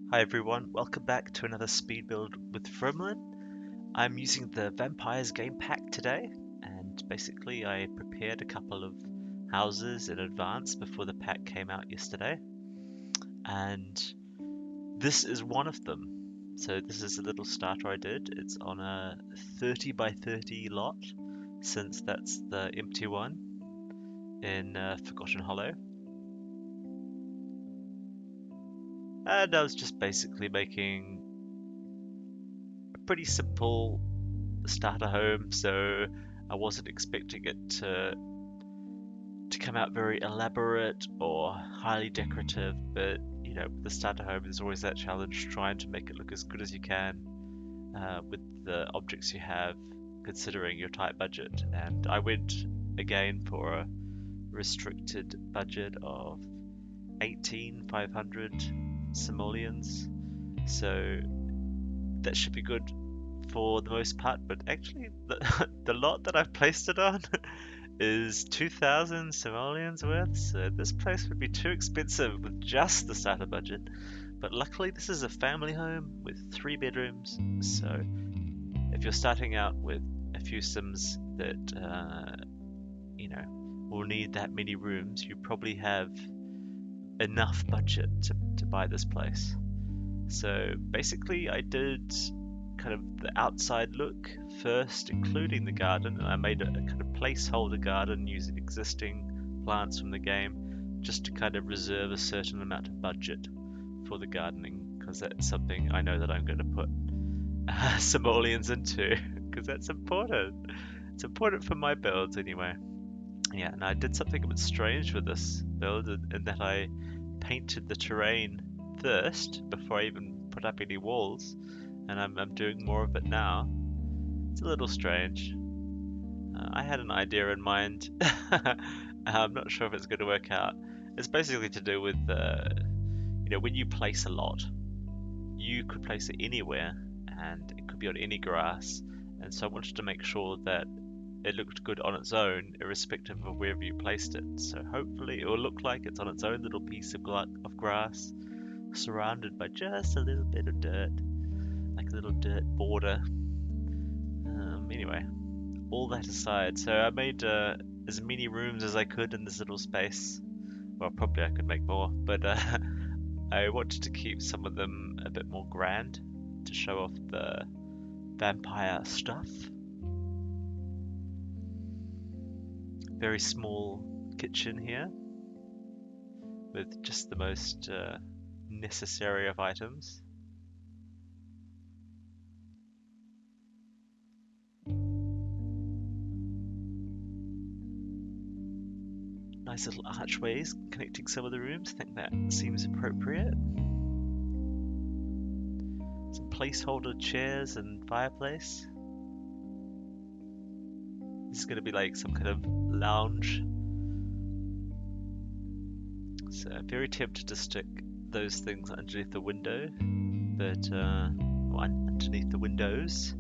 Hi everyone, welcome back to another speed build with Frimlin. I'm using the Vampires game pack today, and basically I prepared a couple of houses in advance before the pack came out yesterday, and this is one of them. So this is a little starter I did. It's on a 30 by 30 lot, since that's the empty one in Forgotten Hollow. And I was just basically making a pretty simple starter home, so I wasn't expecting it to come out very elaborate or highly decorative. But with the starter home, there's always that challenge trying to make it look as good as you can with the objects you have, considering your tight budget. And I went again for a restricted budget of 18,500 simoleons, so that should be good for the most part. But actually, the lot that I've placed it on is 2,000 simoleons worth, so this place would be too expensive with just the starter budget. But luckily, this is a family home with 3 bedrooms, so if you're starting out with a few sims that will need that many rooms, you probably have enough budget to buy this place. So basically, I did kind of the outside look first, including the garden, and I made a kind of placeholder garden using existing plants from the game, just to kind of reserve a certain amount of budget for the gardening, because that's something I know that I'm going to put simoleons into, because that's important. It's important for my builds anyway. Yeah, and I did something a bit strange with this build in that I painted the terrain first before I even put up any walls, and I'm doing more of it now. It's a little strange. I had an idea in mind. I'm not sure if it's going to work out. It's basically to do with when you place a lot, you could place it anywhere, and it could be on any grass. And so I wanted to make sure that it looked good on its own, irrespective of wherever you placed it. So hopefully it will look like it's on its own little piece of grass, surrounded by just a little bit of dirt, like a little dirt border. Anyway, all that aside, so I made as many rooms as I could in this little space. Well, probably I could make more, but I wanted to keep some of them a bit more grand to show off the vampire stuff. Very small kitchen here with just the most necessary of items. Nice little archways connecting some of the rooms. I think that seems appropriate. Some placeholder chairs and fireplace. This is going to be like some kind of lounge. So I'm very tempted to stick those things underneath the window, but underneath the windows.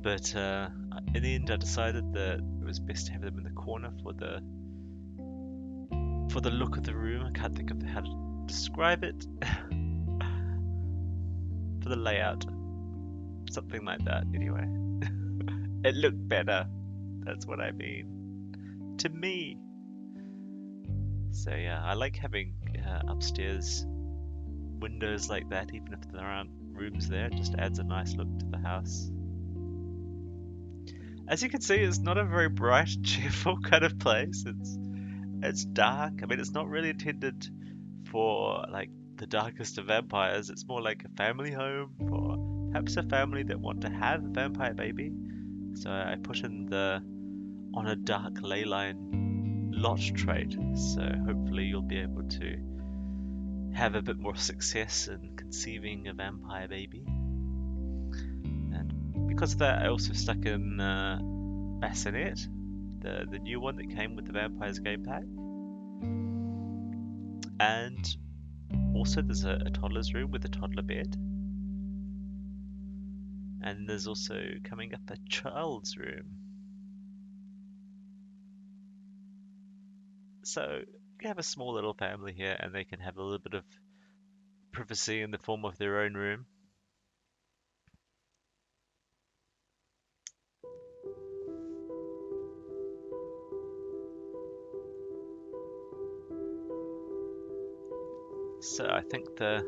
But in the end, I decided that it was best to have them in the corner for the look of the room. I can't think of how to describe it. For the layout, something like that. Anyway, it looked better. That's what I mean. To me. So yeah, I like having upstairs windows like that, even if there aren't rooms there. It just adds a nice look to the house. As you can see, it's not a very bright, cheerful kind of place. It's dark. I mean, it's not really intended for like the darkest of vampires. It's more like a family home for perhaps a family that want to have a vampire baby. So I put in the on a dark ley line lot trait. So hopefully you'll be able to have a bit more success in conceiving a vampire baby. And because of that, I also stuck in Bassinet, the new one that came with the Vampires game pack. And also there's a toddler's room with a toddler bed. And there's also coming up a child's room. So you have a small little family here, and they can have a little bit of privacy in the form of their own room. So I think the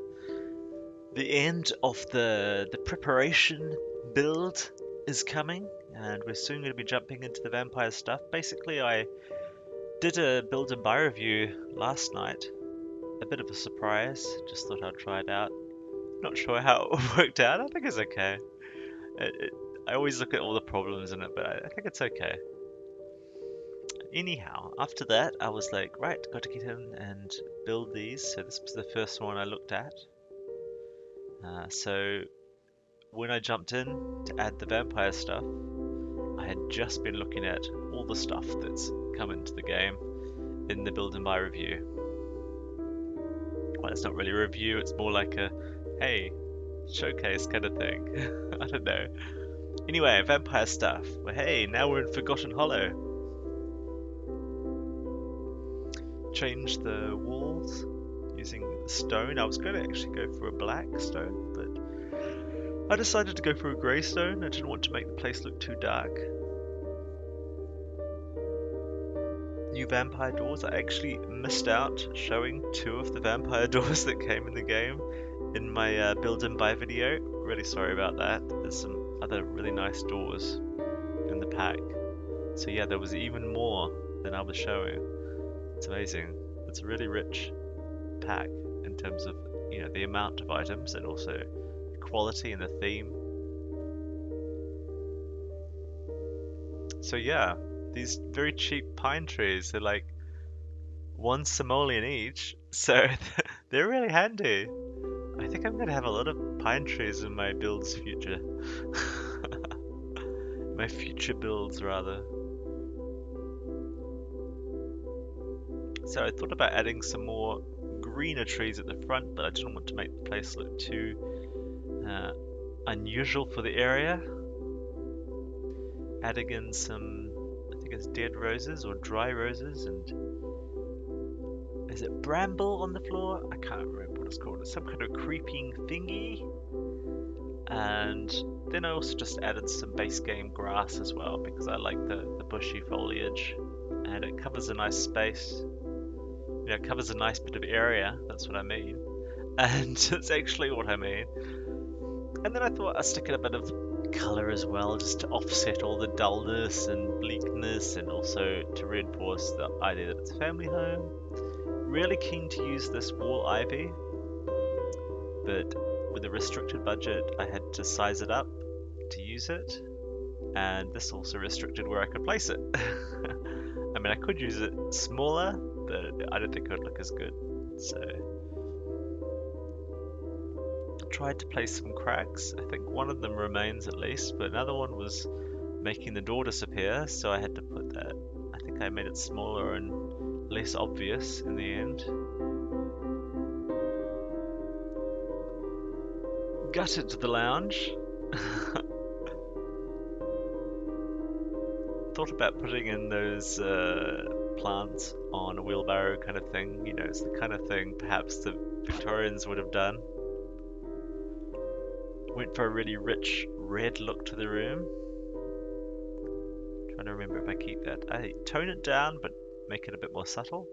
end of the preparation build is coming, and we're soon going to be jumping into the vampire stuff. Basically, I did a build and buy review last night. A bit of a surprise. Just thought I'd try it out. Not sure how it worked out. I think it's okay. I always look at all the problems in it, but I think it's okay. Anyhow, after that, I was like, right, got to get in and build these. So this was the first one I looked at. So when I jumped in to add the vampire stuff, I had just been looking at all the stuff that's come into the game in the build and buy review. Well, it's not really a review, it's more like a, hey, showcase kind of thing. I don't know. Anyway, vampire stuff. Well, hey, now we're in Forgotten Hollow. Change the walls using stone. I was going to actually go for a black stone, but I decided to go for a grey stone. I didn't want to make the place look too dark. New vampire doors. I actually missed out showing 2 of the vampire doors that came in the game in my build and buy video. Really sorry about that. There's some other really nice doors in the pack. So yeah, there was even more than I was showing. It's amazing. It's a really rich pack in terms of, you know, the amount of items and also the quality and the theme. So yeah, these very cheap pine trees, they're like 1 simoleon each, so they're really handy. I think I'm gonna have a lot of pine trees in my builds future. My future builds, rather. So I thought about adding some more greener trees at the front, but I didn't want to make the place look too unusual for the area. Adding in some, I think it's dead roses or dry roses, and is it bramble on the floor? I can't remember what it's called. It's some kind of creeping thingy. And then I also just added some base game grass as well, because I like the bushy foliage, and it covers a nice space. You know, it covers a nice bit of area, that's what I mean. And it's actually what I mean. And then I thought I'd stick in a bit of colour as well, just to offset all the dullness and bleakness, and also to reinforce the idea that it's a family home. Really keen to use this wall ivy, but with a restricted budget, I had to size it up to use it. And this also restricted where I could place it. I mean, I could use it smaller, but I don't think it would look as good. So I tried to place some cracks. I think one of them remains at least, but another one was making the door disappear, so I had to put that. I think I made it smaller and less obvious in the end. Gutted the lounge. Thought about putting in those plants on a wheelbarrow kind of thing. You know, it's the kind of thing perhaps the Victorians would have done. Went for a really rich red look to the room. Trying to remember if I keep that. I tone it down but make it a bit more subtle.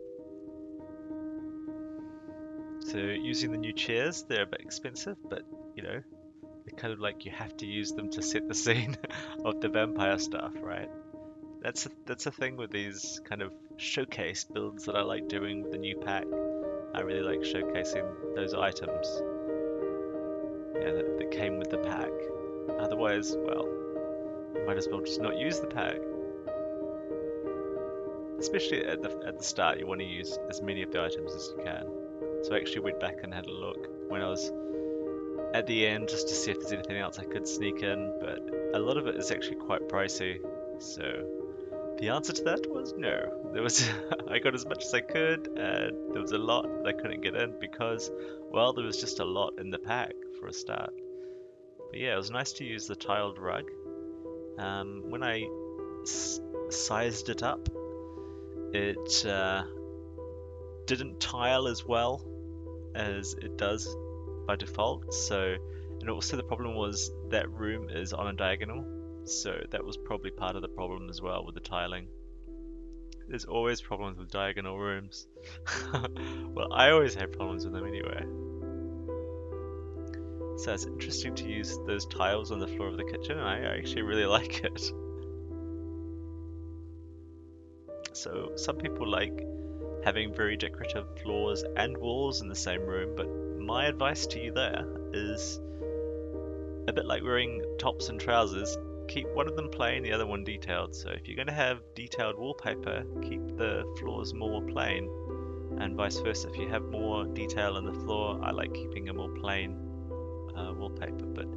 So using the new chairs, they're a bit expensive, but you know, they're kind of like you have to use them to set the scene of the vampire stuff, right? That's a thing with these kind of showcase builds that I like doing with the new pack. I really like showcasing those items, yeah, that came with the pack. Otherwise, well, you might as well just not use the pack. Especially at the start, you want to use as many of the items as you can. So I actually went back and had a look when I was at the end just to see if there's anything else I could sneak in, but a lot of it is actually quite pricey. So the answer to that was no. There was I got as much as I could, and there was a lot that I couldn't get in because, well, there was just a lot in the pack for a start. But yeah, it was nice to use the tiled rug. When I sized it up, it didn't tile as well as it does by default. So, and also the problem was that room is on a diagonal, so that was probably part of the problem as well with the tiling. There's always problems with diagonal rooms. Well, I always have problems with them anyway. So it's interesting to use those tiles on the floor of the kitchen, and I actually really like it. So some people like having very decorative floors and walls in the same room, but my advice to you there is a bit like wearing tops and trousers. Keep one of them plain, the other one detailed. So if you're going to have detailed wallpaper, keep the floors more plain, and vice versa. If you have more detail on the floor, I like keeping a more plain wallpaper. But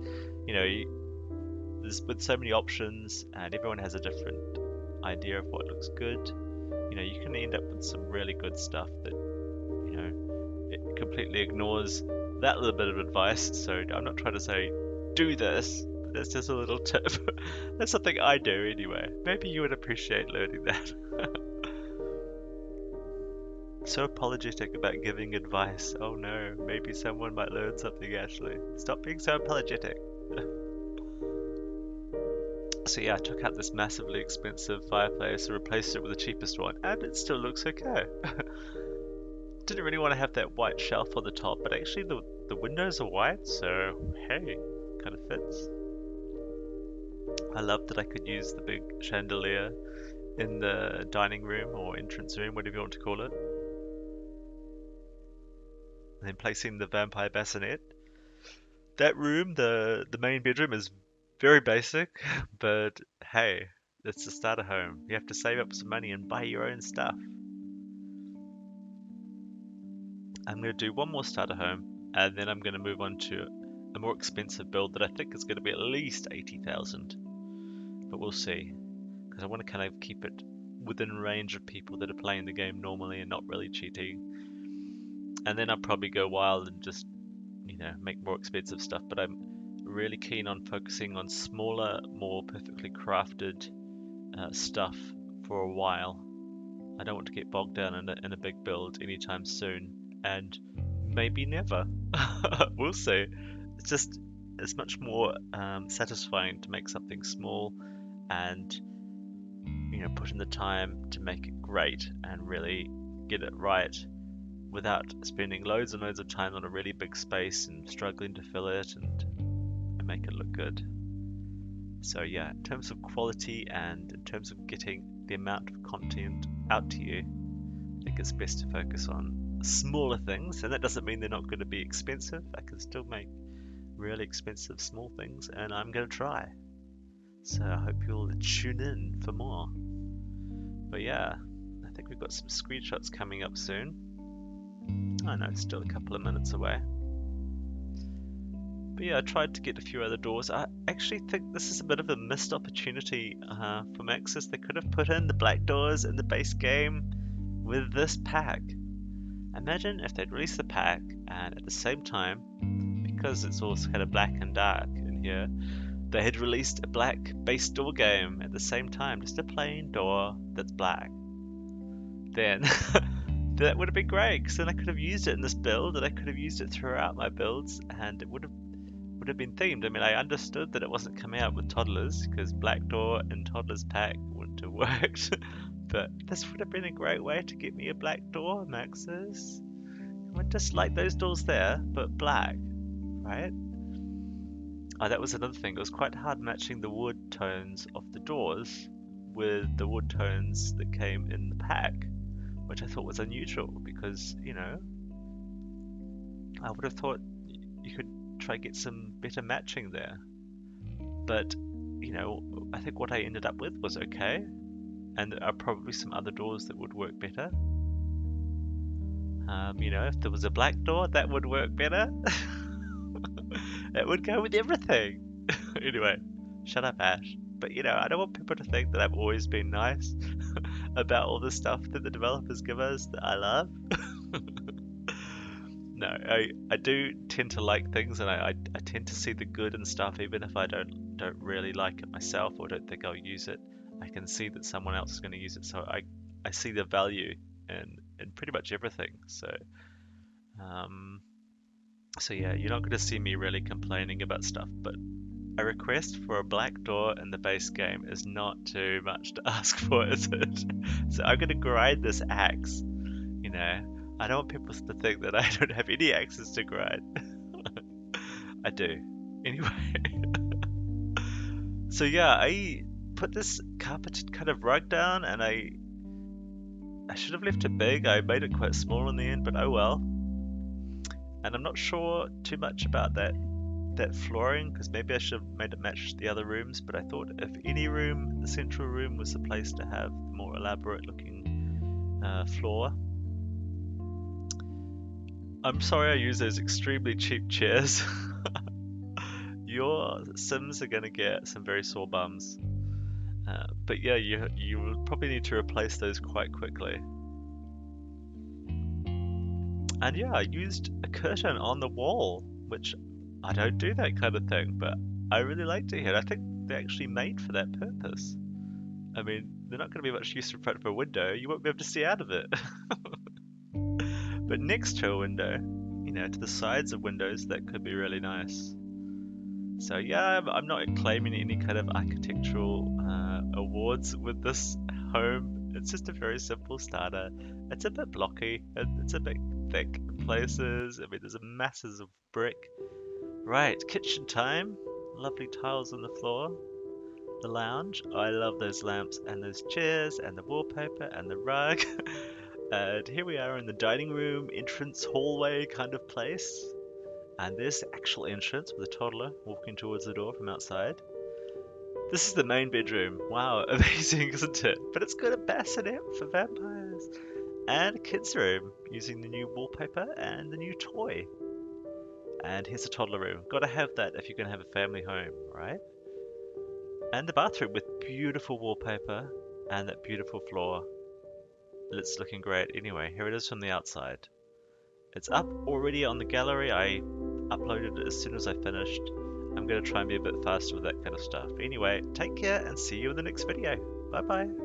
you know, there's with so many options, and everyone has a different idea of what looks good. You know, you can end up with some really good stuff that, you know, it completely ignores that little bit of advice. So I'm not trying to say do this. That's just a little tip. That's something I do anyway. Maybe you would appreciate learning that. So apologetic about giving advice. Oh no, maybe someone might learn something actually. Stop being so apologetic. So yeah, I took out this massively expensive fireplace and replaced it with the cheapest one, and it still looks okay. Didn't really want to have that white shelf on the top, but actually the windows are white, so hey, kind of fits. I love that I could use the big chandelier in the dining room or entrance room, whatever you want to call it. And then placing the vampire bassinet. That room, the main bedroom, is very basic, but hey, it's the starter home. You have to save up some money and buy your own stuff. I'm going to do one more starter home, and then I'm going to move on to a more expensive build that I think is going to be at least 80,000. But we'll see, because I want to kind of keep it within range of people that are playing the game normally and not really cheating. And then I'll probably go wild and just, you know, make more expensive stuff. But I'm really keen on focusing on smaller, more perfectly crafted stuff for a while. I don't want to get bogged down in a big build anytime soon, and maybe never. We'll see. It's much more satisfying to make something small and, you know, put in the time to make it great and really get it right without spending loads and loads of time on a really big space and struggling to fill it and make it look good. So yeah, in terms of quality and in terms of getting the amount of content out to you, I think it's best to focus on smaller things, and that doesn't mean they're not going to be expensive. I can still make really expensive small things, and I'm going to try. So I hope you'll tune in for more. But yeah, I think we've got some screenshots coming up soon. I know it's still a couple of minutes away. But yeah, I tried to get a few other doors. I actually think this is a bit of a missed opportunity for Maxis. They could have put in the black doors in the base game with this pack. Imagine if they'd released the pack and at the same time, because it's all kind of black and dark in here, they had released a black base door game at the same time, just a plain door that's black. Then that would have been great, because then I could have used it in this build, and I could have used it throughout my builds, and it would have been themed. I mean, I understood that it wasn't coming out with toddlers, because black door and toddlers pack wouldn't have worked. But this would have been a great way to get me a black door, Maxis. I would just like those doors there, but black, right? Oh, that was another thing. It was quite hard matching the wood tones of the doors with the wood tones that came in the pack, which I thought was unusual because, you know, I would have thought you could try get some better matching there. But, you know, I think what I ended up with was okay, and there are probably some other doors that would work better. You know, if there was a black door, that would work better. It would go with everything. Anyway, shut up, Ash. But you know, I don't want people to think that I've always been nice about all the stuff that the developers give us that I love. No, I do tend to like things, and I tend to see the good in stuff, even if I don't really like it myself or don't think I'll use it. I can see that someone else is going to use it, so I see the value in pretty much everything. So So yeah, you're not going to see me really complaining about stuff, but a request for a black door in the base game is not too much to ask for, is it? So I'm going to grind this axe, you know. I don't want people to think that I don't have any axes to grind. I do. Anyway, so yeah, I put this carpeted kind of rug down, and I should have left it big. I made it quite small in the end, but oh well. And I'm not sure too much about that flooring, because maybe I should have made it match the other rooms, but I thought if any room, the central room was the place to have the more elaborate looking floor. I'm sorry I use those extremely cheap chairs. Your Sims are gonna get some very sore bums. But yeah, you will probably need to replace those quite quickly. And yeah, I used a curtain on the wall, which I don't do that kind of thing, but I really liked it here. I think they're actually made for that purpose. I mean, they're not going to be much use in front of a window. You won't be able to see out of it. But next to a window, you know, to the sides of windows, that could be really nice. So yeah, I'm not claiming any kind of architectural awards with this home. It's just a very simple starter. It's a bit blocky. It's a bit thick in places. I mean, there's masses of brick. Right, kitchen time. Lovely tiles on the floor. The lounge. I love those lamps and those chairs and the wallpaper and the rug. And here we are in the dining room, entrance hallway kind of place. And there's the actual entrance with a toddler walking towards the door from outside. This is the main bedroom. Wow, amazing, isn't it? But it's got a bassinet for vampires. And a kid's room using the new wallpaper and the new toy. And here's a toddler room. Gotta have that if you're gonna have a family home, right? And the bathroom with beautiful wallpaper and that beautiful floor. It's looking great. Anyway, here it is from the outside. It's up already on the gallery. I uploaded it as soon as I finished. I'm going to try and be a bit faster with that kind of stuff. Anyway, take care and see you in the next video. Bye bye.